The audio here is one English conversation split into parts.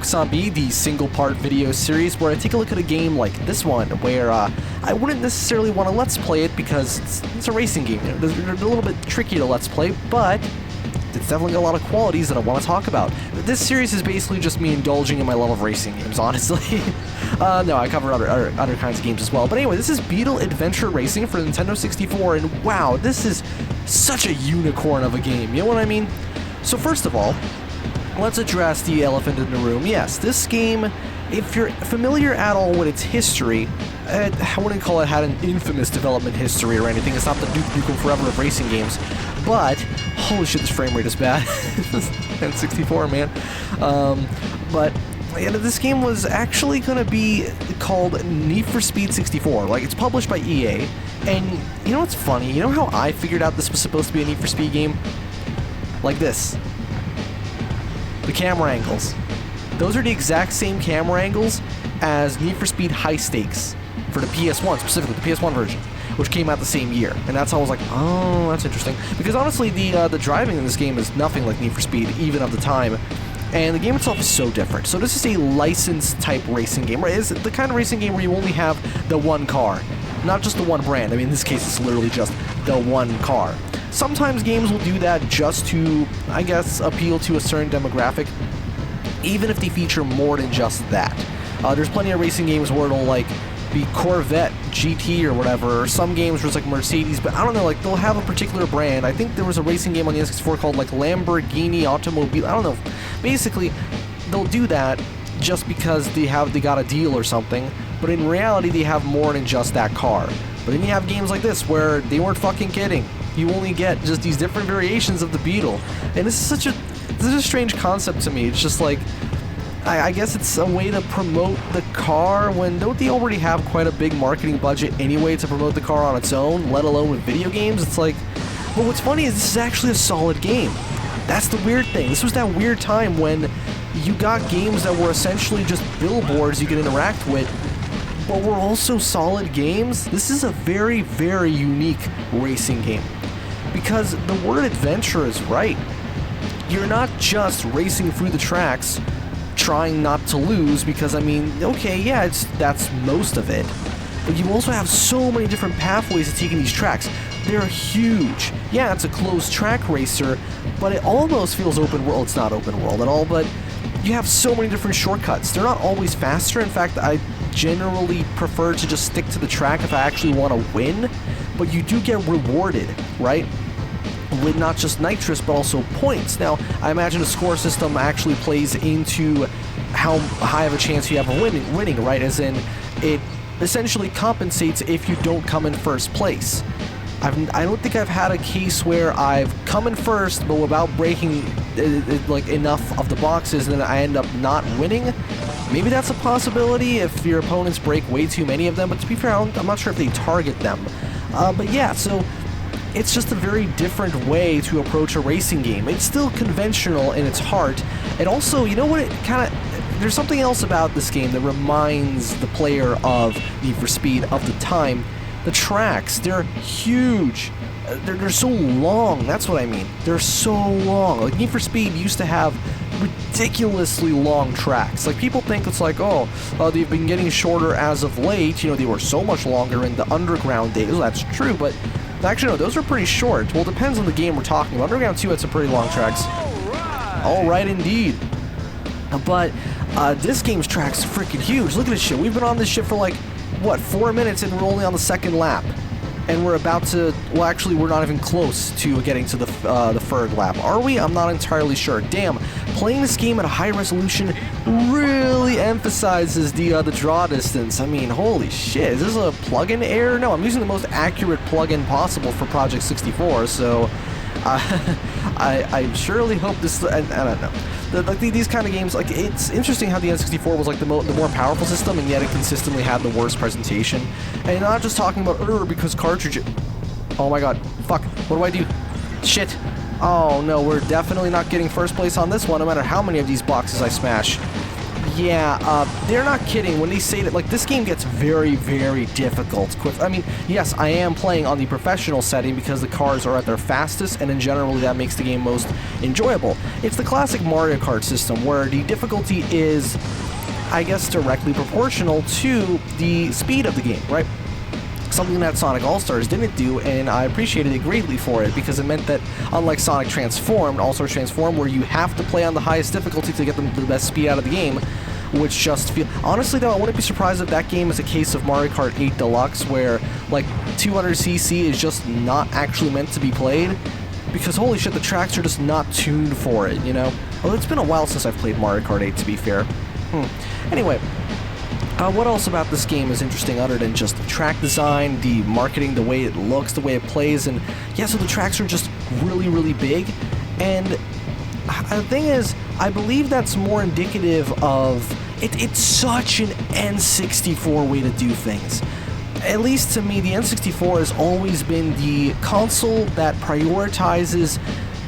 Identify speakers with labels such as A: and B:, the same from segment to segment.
A: Focus on B, the single-part video series where I take a look at a game like this one, where I wouldn't necessarily want to Let's Play it because it's a racing game. You know, they're a little bit tricky to Let's Play, but it's definitely got a lot of qualities that I want to talk about. This series is basically just me indulging in my love of racing games, honestly. No, I cover other kinds of games as well. But anyway, this is Beetle Adventure Racing for the Nintendo 64, and wow, this is such a unicorn of a game, you know what I mean? So first of all, let's address the elephant in the room. Yes, this game, if you're familiar at all with its history, I wouldn't call it had an infamous development history or anything. It's not the Duke Nukem Forever of racing games. But, holy shit, this frame rate is bad. And 64, man. But this game was actually going to be called Need for Speed 64. Like, it's published by EA. And you know what's funny? You know how I figured out this was supposed to be a Need for Speed game? Like this. The camera angles. Those are the exact same camera angles as Need for Speed High Stakes for the PS1, specifically the PS1 version, which came out the same year. And that's how I was like, oh, that's interesting. Because honestly, the driving in this game is nothing like Need for Speed, even of the time. And the game itself is so different. So this is a licensed type racing game, right? It's the kind of racing game where you only have the one car, not just the one brand. I mean, in this case, it's literally just the one car. Sometimes games will do that just to, I guess, appeal to a certain demographic, even if they feature more than just that. There's plenty of racing games where it'll, like, be Corvette, GT, or whatever, or some games where it's like Mercedes, but I don't know, like, they'll have a particular brand. I think there was a racing game on the N64 called, like, Lamborghini Automobile, I don't know. Basically, they'll do that just because they got a deal or something, but in reality, they have more than just that car. But then you have games like this where they weren't fucking kidding. You only get just these different variations of the Beetle. And this is such a strange concept to me. It's just like, I guess it's a way to promote the car when don't they already have quite a big marketing budget anyway to promote the car on its own, let alone with video games? It's like, but what's funny is this is actually a solid game. That's the weird thing. This was that weird time when you got games that were essentially just billboards you could interact with, but were also solid games. This is a very, very unique racing game. Because the word adventure is right. You're not just racing through the tracks trying not to lose, because I mean, okay, yeah, that's most of it, but you also have so many different pathways to taking these tracks. They're huge. Yeah, it's a closed track racer, but it almost feels open world. It's not open world at all, but you have so many different shortcuts. They're not always faster. In fact, I generally prefer to just stick to the track if I actually want to win, but you do get rewarded, right? With not just nitrous, but also points. Now, I imagine the score system actually plays into how high of a chance you have of winning, right? As in, it essentially compensates if you don't come in first place. I don't think I've had a case where I've come in first, but without breaking like enough of the boxes, and then I end up not winning. Maybe that's a possibility if your opponents break way too many of them, but to be fair, I'm not sure if they target them. But yeah, so it's just a very different way to approach a racing game. It's still conventional in its heart, and also, you know what, it kind of, there's something else about this game that reminds the player of Need for Speed of the time. The tracks, they're huge. They're so long, that's what I mean. They're so long. Like, Need for Speed used to have ridiculously long tracks. Like, people think it's like, oh, they've been getting shorter as of late. You know, they were so much longer in the Underground days. Well, that's true, but actually, no, those are pretty short. Well, it depends on the game we're talking about. Underground 2 had some pretty long tracks. All right, indeed. But this game's track's freaking huge. Look at this shit. We've been on this shit for like, what, 4 minutes, and we're only on the second lap. And we're about to, well, actually, we're not even close to getting to the third lap. Are we? I'm not entirely sure. Damn, playing this game at a high resolution really emphasizes the draw distance. I mean, holy shit, is this a plug-in error? No, I'm using the most accurate plug-in possible for Project 64, so I surely hope this, I don't know. Like these kind of games, like, it's interesting how the N64 was like the more powerful system, and yet it consistently had the worst presentation. And not just talking about because cartridge. Oh my god, fuck! What do I do? Shit! Oh no, we're definitely not getting first place on this one, no matter how many of these boxes I smash. Yeah, they're not kidding when they say that, like, this game gets very, very difficult. I mean, yes, I am playing on the professional setting because the cars are at their fastest, and in general, that makes the game most enjoyable. It's the classic Mario Kart system where the difficulty is, I guess, directly proportional to the speed of the game, right? Something that Sonic All-Stars didn't do, and I appreciated it greatly for it, because it meant that, unlike Sonic Transformed, All-Stars Transformed, where you have to play on the highest difficulty to get the best speed out of the game, which just feel... Honestly, though, I wouldn't be surprised if that game is a case of Mario Kart 8 Deluxe, where, like, 200cc is just not actually meant to be played, because, holy shit, the tracks are just not tuned for it, you know? Well, it's been a while since I've played Mario Kart 8, to be fair. Anyway... what else about this game is interesting other than just the track design, the marketing, the way it looks, the way it plays, and yeah, so the tracks are just really, really big, and the thing is, I believe that's more indicative of, it's such an N64 way to do things. At least to me, the N64 has always been the console that prioritizes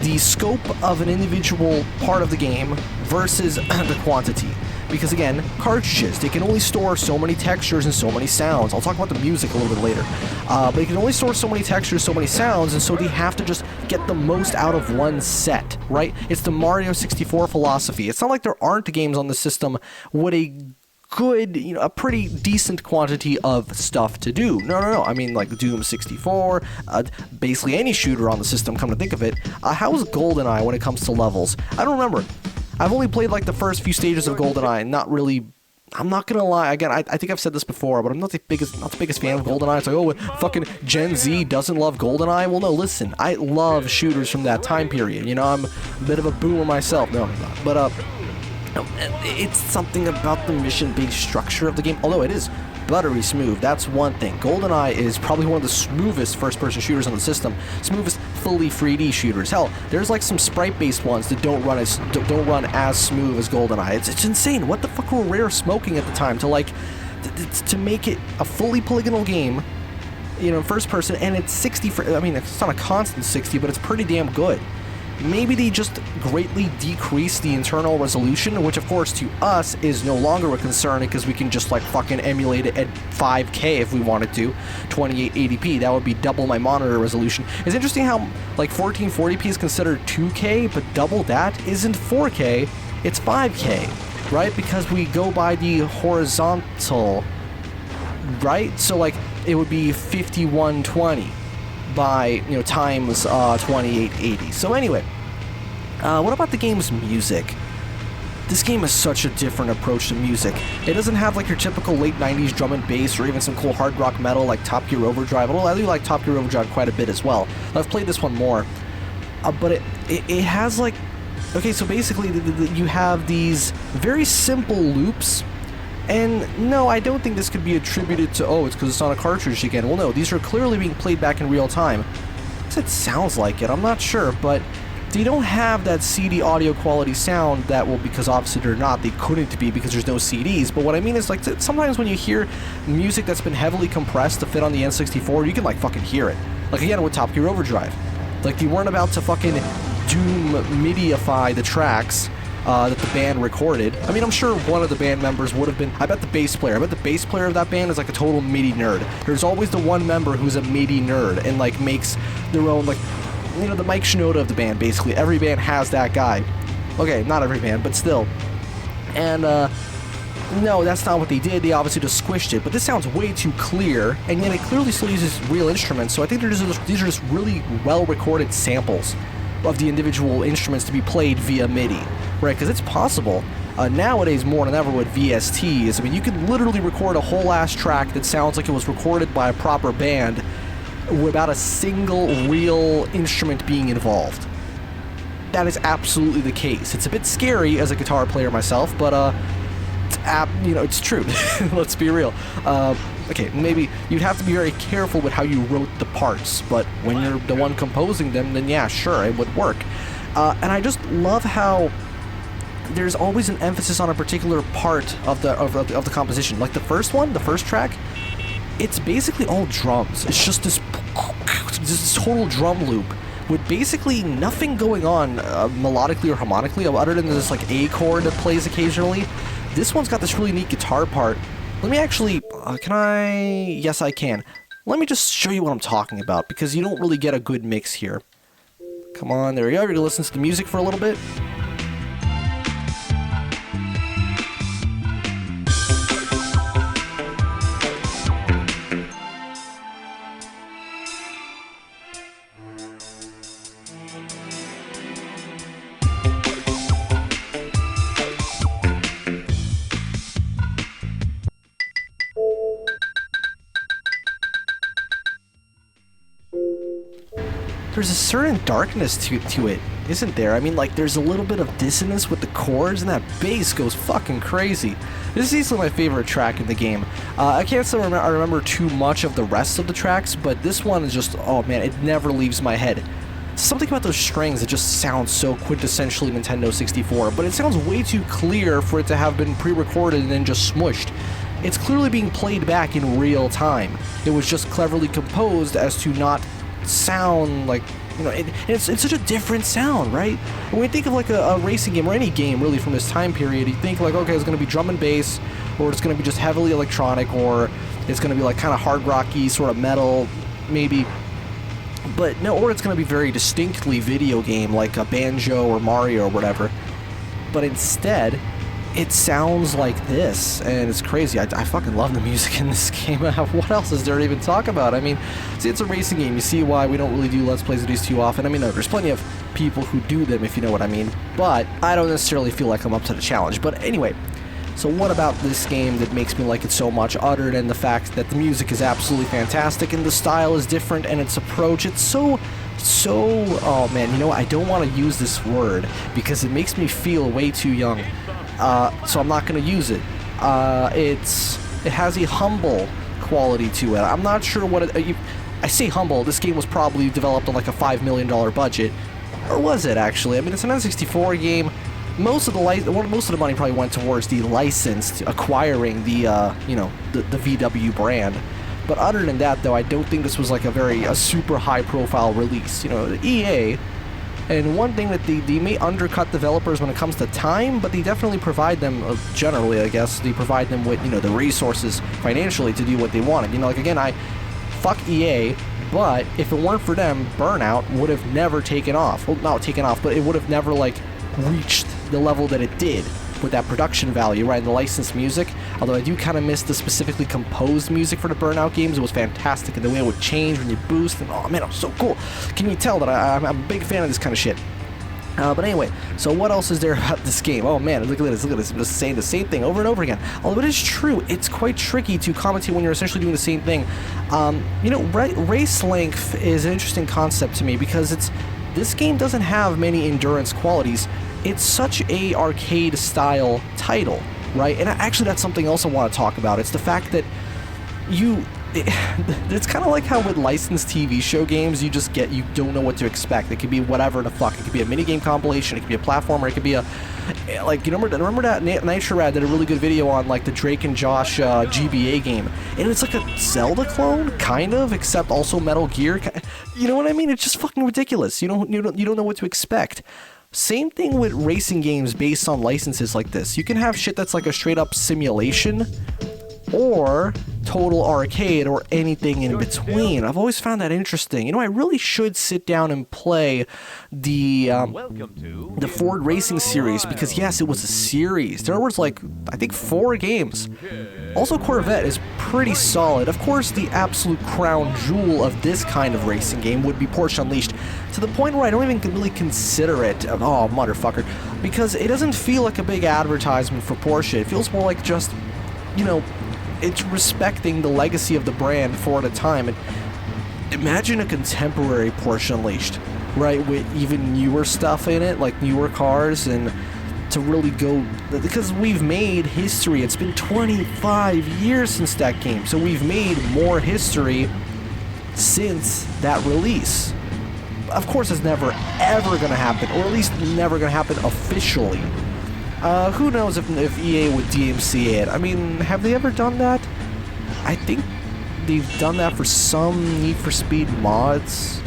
A: the scope of an individual part of the game versus the quantity. Because again, cartridges, they can only store so many textures and so many sounds. I'll talk about the music a little bit later. But they can only store so many textures, so many sounds, and so they have to just get the most out of one set, right? It's the Mario 64 philosophy. It's not like there aren't games on the system with a good, you know, a pretty decent quantity of stuff to do. No. I mean, like Doom 64, basically any shooter on the system, come to think of it. How is GoldenEye when it comes to levels? I don't remember. I've only played like the first few stages of GoldenEye, not really. I'm not gonna lie. Again, I think I've said this before, but I'm not the biggest fan of GoldenEye. It's like, oh, fucking Gen Z doesn't love GoldenEye. Well, no, listen, I love shooters from that time period. You know, I'm a bit of a boomer myself. No, I'm not. But it's something about the mission-based structure of the game. Although it is buttery smooth, that's one thing. GoldenEye is probably one of the smoothest first-person shooters on the system. Smoothest fully 3D shooters. Hell, there's like some sprite-based ones that don't run as smooth as GoldenEye. It's insane. What the fuck were Rare smoking at the time to make it a fully polygonal game, you know, first person, and it's 60. I mean, it's not a constant 60, but it's pretty damn good. Maybe they just greatly decreased the internal resolution, which of course to us is no longer a concern because we can just like fucking emulate it at 5K if we wanted to, 2880p. That would be double my monitor resolution. It's interesting how like 1440p is considered 2K, but double that isn't 4K, it's 5K, right? Because we go by the horizontal, right? So like it would be 5120. By, you know, times 2880. So anyway, what about the game's music? This game has such a different approach to music. It doesn't have like your typical late 90s drum and bass or even some cool hard rock metal like Top Gear Overdrive. Although I do like Top Gear Overdrive quite a bit as well. I've played this one more. But it has like... Okay, so basically you have these very simple loops. And no, I don't think this could be attributed to, oh, it's because it's on a cartridge again. Well, no, these are clearly being played back in real time. It sounds like it, I'm not sure, but they don't have that CD audio quality sound that, well, because obviously they're not, they couldn't be because there's no CDs. But what I mean is, like, sometimes when you hear music that's been heavily compressed to fit on the N64, you can, like, fucking hear it. Like, again, with Top Gear Overdrive. Like, they weren't about to fucking Doom MIDI-ify the tracks that the band recorded. I mean, I'm sure one of the band members would have been... I bet the bass player of that band is like a total MIDI nerd. There's always the one member who's a MIDI nerd and like makes their own, like, you know, the Mike Shinoda of the band, basically. Every band has that guy. Okay, not every band, but still. And, no, that's not what they did. They obviously just squished it. But this sounds way too clear, and yet it clearly still uses real instruments, so I think these are just really well-recorded samples of the individual instruments to be played via MIDI. Right, because it's possible nowadays more than ever with VSTs. I mean, you can literally record a whole ass track that sounds like it was recorded by a proper band without a single real instrument being involved. That is absolutely the case. It's a bit scary as a guitar player myself, but it's true. Let's be real. Okay, maybe you'd have to be very careful with how you wrote the parts, but when you're the one composing them, then yeah, sure, it would work. And I just love how there's always an emphasis on a particular part of the composition. Like the first track, it's basically all drums. It's just this total drum loop with basically nothing going on melodically or harmonically other than this like A chord that plays occasionally. this one's got this really neat guitar part. Let me actually, can I? Yes, I can. Let me just show you what I'm talking about, because you don't really get a good mix here. Come on, there we go. We're gonna listen to the music for a little bit. There's a certain darkness to it, isn't there? I mean, like, there's a little bit of dissonance with the chords, and that bass goes fucking crazy. This is easily my favorite track in the game. I can't say I remember too much of the rest of the tracks, but this one is just, oh man, it never leaves my head. Something about those strings, it just sounds so quintessentially Nintendo 64, but it sounds way too clear for it to have been pre-recorded and then just smushed. It's clearly being played back in real time. It was just cleverly composed as to not sound like, you know, it's such a different sound, right? When we think of like a racing game, or any game really from this time period, you think like, okay, it's going to be drum and bass, or it's going to be just heavily electronic, or it's going to be like kind of hard rocky, sort of metal, maybe. But no, or it's going to be very distinctly video game, like a Banjo or Mario or whatever. But instead, it sounds like this, and it's crazy. I fucking love the music in this game. What else is there to even talk about? I mean, see, it's a racing game. You see why we don't really do Let's Plays of these too often. I mean, no, there's plenty of people who do them, if you know what I mean. But I don't necessarily feel like I'm up to the challenge. But anyway, so what about this game that makes me like it so much, other than the fact that the music is absolutely fantastic, and the style is different, and its approach, it's so, oh man, you know what? I don't want to use this word, because it makes me feel way too young. So I'm not going to use it. It has a humble quality to it. I'm not sure what it... I say humble. This game was probably developed on like a $5 million budget. Or was it, actually? I mean, it's an N64 game. Most of the money probably went towards the license, to acquiring the, you know, the VW brand. But other than that, though, I don't think this was like a super high-profile release. You know, EA... And one thing that they may undercut developers when it comes to time, but they definitely provide them, generally I guess, they provide them with, you know, the resources financially to do what they wanted. You know, like, again, fuck EA, but if it weren't for them, Burnout would have never taken off. Well, not taken off, but it would have never, like, reached the level that it did with that production value, right, and the licensed music. Although I do kind of miss the specifically composed music for the Burnout games. It was fantastic, and the way it would change when you boost, and oh man, it was so cool. Can you tell that I'm a big fan of this kind of shit? But anyway, so what else is there about this game? Oh man, look at this, I'm just saying the same thing over and over again. Although it is true, it's quite tricky to commentate when you're essentially doing the same thing. You know, race length is an interesting concept to me, because this game doesn't have many endurance qualities. It's such a arcade-style title, right? And actually, that's something else I want to talk about. It's the fact that it's kind of like how with licensed TV show games, you don't know what to expect. It could be whatever the fuck. It could be a minigame compilation. It could be a platformer. It could be like, you remember that Nitrorad did a really good video on like the Drake and Josh GBA game, and it's like a Zelda clone, kind of, except also Metal Gear. You know what I mean? It's just fucking ridiculous. You don't know what to expect. Same thing with racing games based on licenses like this. You can have shit that's like a straight up simulation, or total arcade, or anything in between. I've always found that interesting. You know, I really should sit down and play the Ford Racing series, because yes, it was a series. There was like, I think 4 games. Also, Corvette is pretty solid. Of course, the absolute crown jewel of this kind of racing game would be Porsche Unleashed, to the point where I don't even really consider it, oh motherfucker, because it doesn't feel like a big advertisement for Porsche. It feels more like just, you know, it's respecting the legacy of the brand for the time. And imagine a contemporary Porsche Unleashed, right, with even newer stuff in it, like newer cars, and to really go, because we've made history. It's been 25 years since that game, so we've made more history since that release. Of course, it's never ever going to happen, or at least never going to happen officially. Who knows if EA would DMCA it? I mean, have they ever done that? I think they've done that for some Need for Speed mods.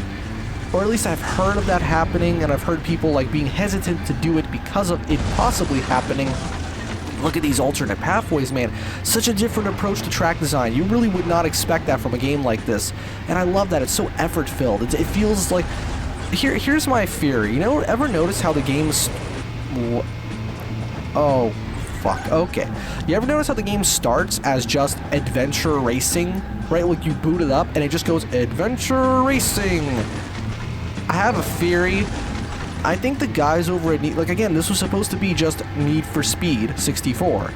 A: Or at least I've heard of that happening, and I've heard people like being hesitant to do it because of it possibly happening Look at these alternate pathways, man. Such a different approach to track design. You really would not expect that from a game like this. And I love that. It's so effort-filled. It feels like... Here's my theory. You know, ever notice how the game's... Oh, fuck. Okay. You ever notice how the game starts as just adventure racing? Right? Like, you boot it up, and it just goes, adventure racing. I have a theory. I think the guys over at like, again, this was supposed to be just Need for Speed 64.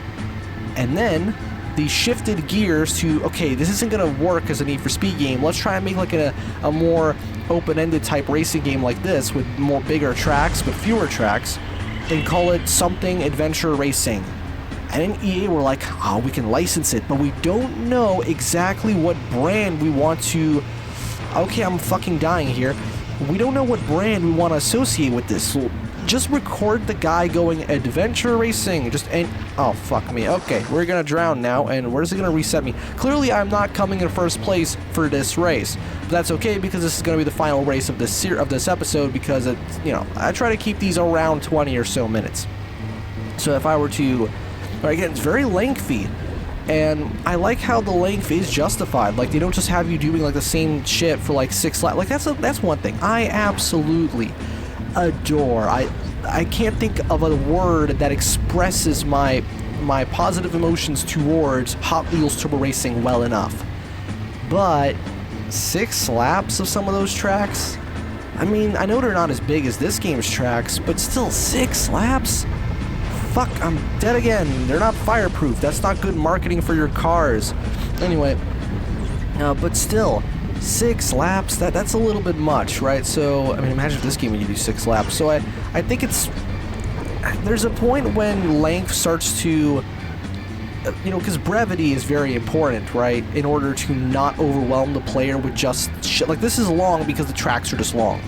A: And then they shifted gears to, okay, this isn't going to work as a Need for Speed game. Let's try and make like a more open-ended type racing game like this with more bigger tracks, but fewer tracks, and call it something adventure racing. And then EA were like, oh, we can license it, but we don't know exactly what brand we want to... Okay, I'm fucking dying here. We don't know what brand we want to associate with this. So just record the guy going adventure racing. Oh, fuck me. Okay, we're gonna drown now, and where's it gonna reset me? Clearly, I'm not coming in first place for this race. But that's okay, because this is gonna be the final race of this episode, because it's, you know, I try to keep these around 20 or so minutes. So if I were to... Again, it's very lengthy. And I like how the length is justified. Like, they don't just have you doing, like, the same shit for, like, 6 laps. Like, that's one thing I absolutely adore. I can't think of a word that expresses my positive emotions towards Hot Wheels Turbo Racing well enough. But 6 laps of some of those tracks? I mean, I know they're not as big as this game's tracks, but still, 6 laps? Fuck, I'm dead again. They're not fireproof. That's not good marketing for your cars. Anyway, but still, 6 laps, that's a little bit much, right? So, I mean, imagine if this game you do 6 laps. So I think it's... There's a point when length starts to... You know, because brevity is very important, right? In order to not overwhelm the player with just shit. Like, this is long because the tracks are just long.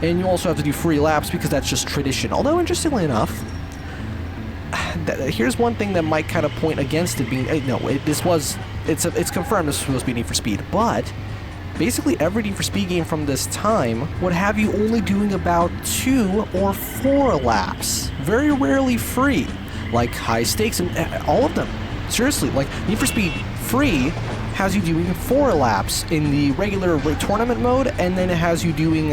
A: And you also have to do free laps because that's just tradition. Although, interestingly enough... Here's one thing that might kind of point against it being... It's confirmed this was supposed to be Need for Speed, but basically every Need for Speed game from this time would have you only doing about 2 or 4 laps. Very rarely free. Like High Stakes and all of them. Seriously, like Need for Speed Free has you doing 4 laps in the regular tournament mode, and then it has you doing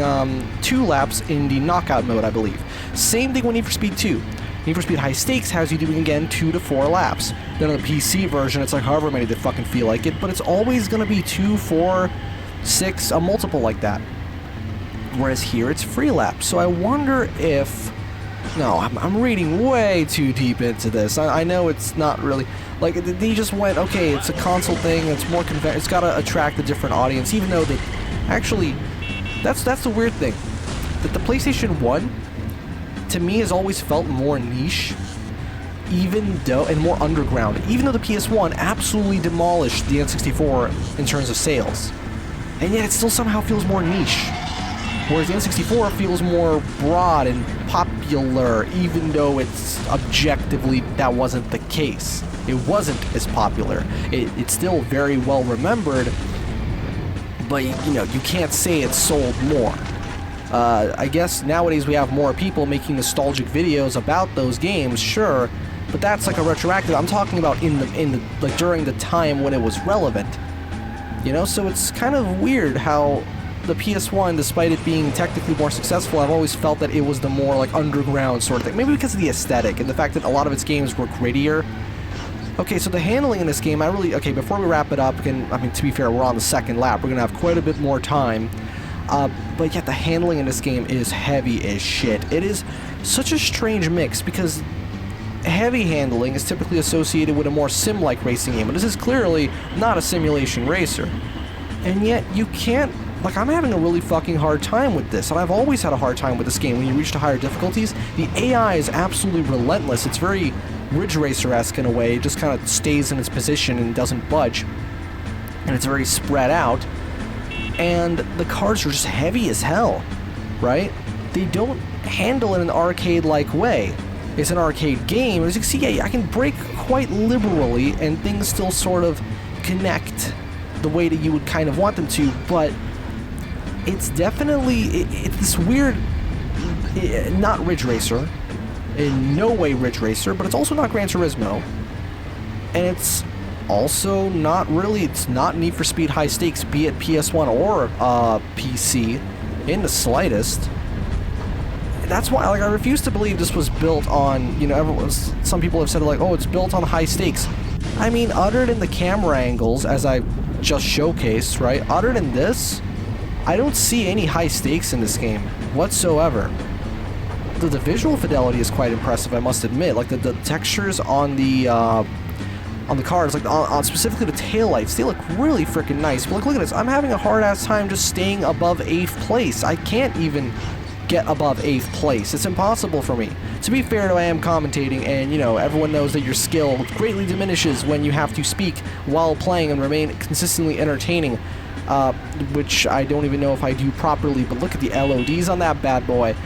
A: 2 laps in the knockout mode, I believe. Same thing with Need for Speed 2. Need for Speed High Stakes has you doing, again, 2 to 4 laps. Then on the PC version, it's like however many they fucking feel like it, but it's always going to be 2, 4, 6, a multiple like that. Whereas here, it's free laps. So I wonder if... No, I'm reading way too deep into this. I know it's not really... Like, they just went, okay, it's a console thing, it's more it's got to attract a different audience, even though that... Actually, that's the weird thing. That the PlayStation 1... to me has always felt more niche, and more underground, even though the PS1 absolutely demolished the N64 in terms of sales. And yet it still somehow feels more niche. Whereas the N64 feels more broad and popular, even though it's objectively that wasn't the case. It wasn't as popular. It's still very well remembered, but you know, you can't say it sold more. I guess nowadays we have more people making nostalgic videos about those games, sure, but that's like a retroactive. I'm talking about in the like during the time when it was relevant. You know, so it's kind of weird how the PS1, despite it being technically more successful, I've always felt that it was the more like underground sort of thing. Maybe because of the aesthetic and the fact that a lot of its games were grittier. Okay, so the handling in this game, okay, before we wrap it up, I mean, to be fair, we're on the 2nd lap. We're gonna have quite a bit more time. But yet the handling in this game is heavy as shit. It is such a strange mix because heavy handling is typically associated with a more sim-like racing game, but this is clearly not a simulation racer. And yet you can't... Like, I'm having a really fucking hard time with this, and I've always had a hard time with this game when you reach to higher difficulties. The AI is absolutely relentless. It's very Ridge Racer-esque in a way. It just kind of stays in its position and doesn't budge. And it's very spread out. And the cars are just heavy as hell, right? They don't handle in an arcade-like way. It's an arcade game. As you can see, yeah, I can brake quite liberally, and things still sort of connect the way that you would kind of want them to, but it's definitely... It's this weird... Not Ridge Racer. in no way Ridge Racer, but it's also not Gran Turismo. And it's also not really, it's not Need for Speed High Stakes, be it PS1 or PC, in the slightest. That's why, like, I refuse to believe this was built on, you know, some people have said, like, oh, it's built on high stakes. I mean, other than the camera angles, as I just showcased, right? Other than this, I don't see any high stakes in this game whatsoever. The visual fidelity is quite impressive, I must admit. Like, the textures on the cars, like, on specifically the taillights, they look really freaking nice. But look at this. I'm having a hard-ass time just staying above 8th place. I can't even get above 8th place. It's impossible for me. To be fair, though, I am commentating, and, you know, everyone knows that your skill greatly diminishes when you have to speak while playing and remain consistently entertaining, which I don't even know if I do properly, but look at the LODs on that bad boy.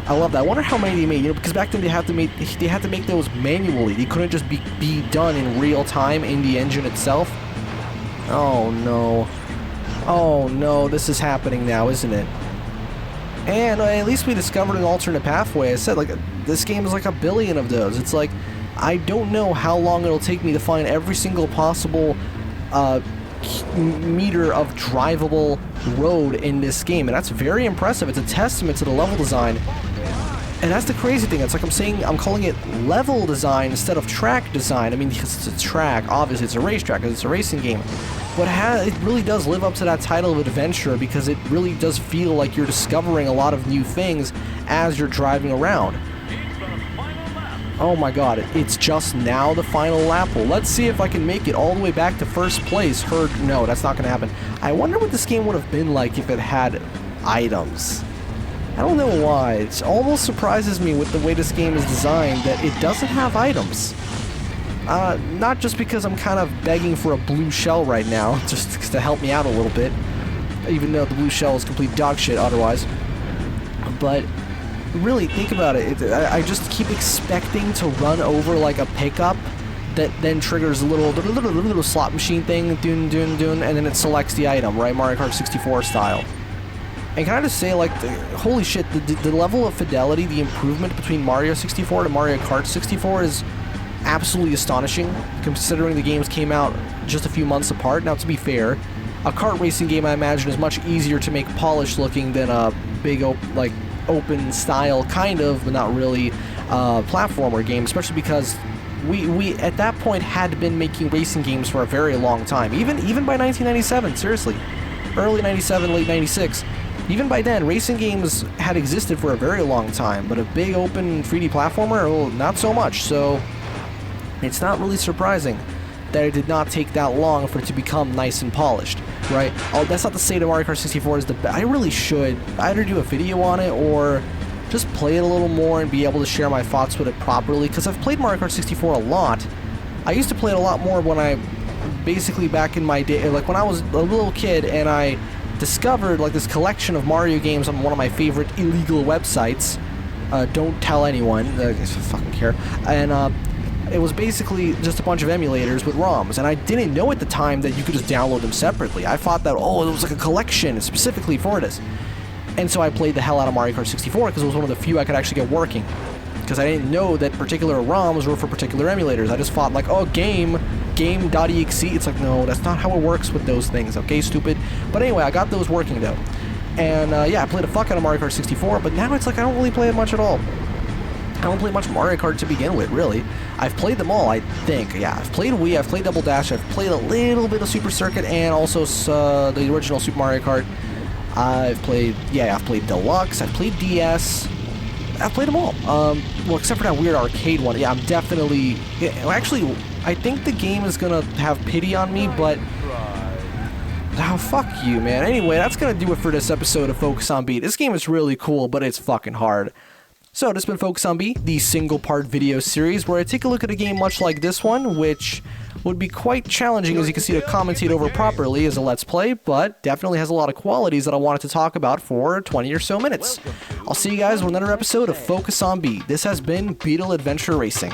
A: I love that. I wonder how many they made, you know, because back then they had to make those manually. They couldn't just be done in real time in the engine itself. Oh no. Oh no, this is happening now, isn't it? And at least we discovered an alternate pathway. I said, like, this game is like a billion of those. It's like, I don't know how long it'll take me to find every single possible meter of drivable road in this game, and that's very impressive. It's a testament to the level design. And that's the crazy thing. It's like I'm calling it level design instead of track design. I mean, it's a track. Obviously, it's a racetrack because it's a racing game. But it really does live up to that title of adventure because it really does feel like you're discovering a lot of new things as you're driving around. Oh my god, it's just now the final lap. Well, let's see if I can make it all the way back to first place. No, that's not going to happen. I wonder what this game would have been like if it had items. I don't know why. It almost surprises me with the way this game is designed that it doesn't have items. Not just because I'm kind of begging for a blue shell right now, just to help me out a little bit, even though the blue shell is complete dog shit otherwise. But really, think about it. I just keep expecting to run over like a pickup that then triggers a little slot machine thing, dun, dun, dun, and then it selects the item, right? Mario Kart 64 style. And can I just say, like, holy shit, the level of fidelity, the improvement between Mario 64 to Mario Kart 64 is absolutely astonishing, considering the games came out just a few months apart. Now, to be fair, a kart racing game, I imagine, is much easier to make polished looking than a big, open style, kind of, but not really, platformer game, especially because we at that point had been making racing games for a very long time. Even by 1997, seriously. Early 97, late 96. Even by then, racing games had existed for a very long time, but a big open 3D platformer, well, not so much. So it's not really surprising that it did not take that long for it to become nice and polished, right? Oh, that's not to say that Mario Kart 64 is the best. I really should either do a video on it or just play it a little more and be able to share my thoughts with it properly, because I've played Mario Kart 64 a lot. I used to play it a lot more when I, basically back in my day, like when I was a little kid and I discovered like this collection of Mario games on one of my favorite illegal websites. Don't tell anyone, I fucking care. And it was basically just a bunch of emulators with ROMs, and I didn't know at the time that you could just download them separately. I thought that, oh, it was like a collection specifically for this. And so I played the hell out of Mario Kart 64 because it was one of the few I could actually get working. Because I didn't know that particular ROMs were for particular emulators. I just thought like, oh, game.exe. It's like, no, that's not how it works with those things, okay, stupid? But anyway, I got those working though. And yeah, I played the fuck out of Mario Kart 64, but now it's like I don't really play it much at all. I don't play much Mario Kart to begin with, really. I've played them all, I think. Yeah, I've played Wii, I've played Double Dash, I've played a little bit of Super Circuit, and also the original Super Mario Kart. I've played Deluxe, I've played DS. I've played them all. Well, except for that weird arcade one. Yeah, I'm definitely... Yeah, actually, I think the game is gonna have pity on me, but... Oh, fuck you, man. Anyway, that's gonna do it for this episode of Focus on Beat. This game is really cool, but it's fucking hard. So, this has been Focus on Beat, the single-part video series where I take a look at a game much like this one, which would be quite challenging, as you can see, to commentate over properly as a Let's Play, but definitely has a lot of qualities that I wanted to talk about for 20 or so minutes. I'll see you guys with another episode of Focus on Beat. This has been Beetle Adventure Racing.